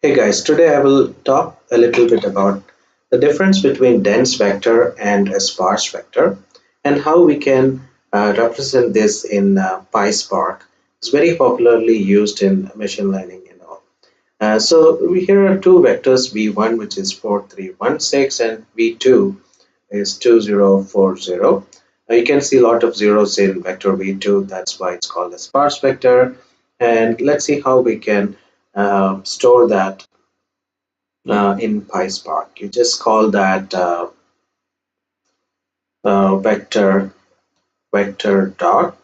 Hey guys, today I will talk a little bit about the difference between dense vector and a sparse vector and how we can represent this in PySpark. It's very popularly used in machine learning and all. Here are two vectors v1 which is 4316 and v2 is 2040. You can see a lot of zeros in vector v2, that's why it's called a sparse vector. And let's see how we can store that in PySpark. You just call that vector dot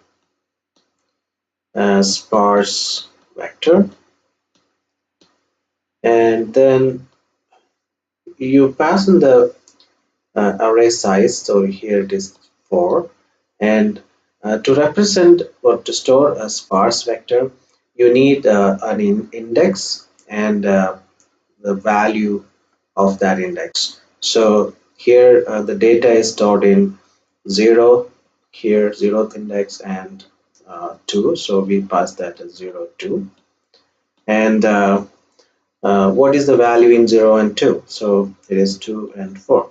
sparse vector, and then you pass in the array size. So here it is 4, and to represent or to store a sparse vector, you need an index and the value of that index. So here the data is stored in 0, here 0th index, and 2. So we pass that as 0, 2. And what is the value in 0 and 2? So it is 2 and 4.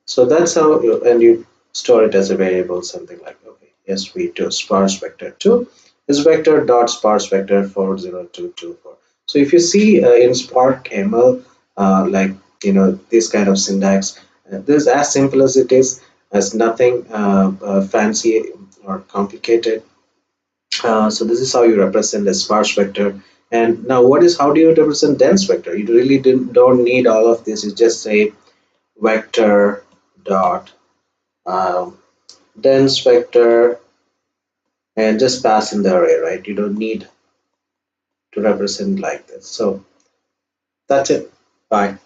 So that's how you store it as a variable, something like, okay, yes, v2 sparse vector 2 is vector dot sparse vector 40224. So if you see in Spark ML, like this kind of syntax, this is as simple as it is, as nothing fancy or complicated. So this is how you represent a sparse vector. And now how do you represent dense vector? You really don't need all of this. You just say vector dot um, dense vector and just pass in the array, right? You don't need to represent like this. So that's it. Bye.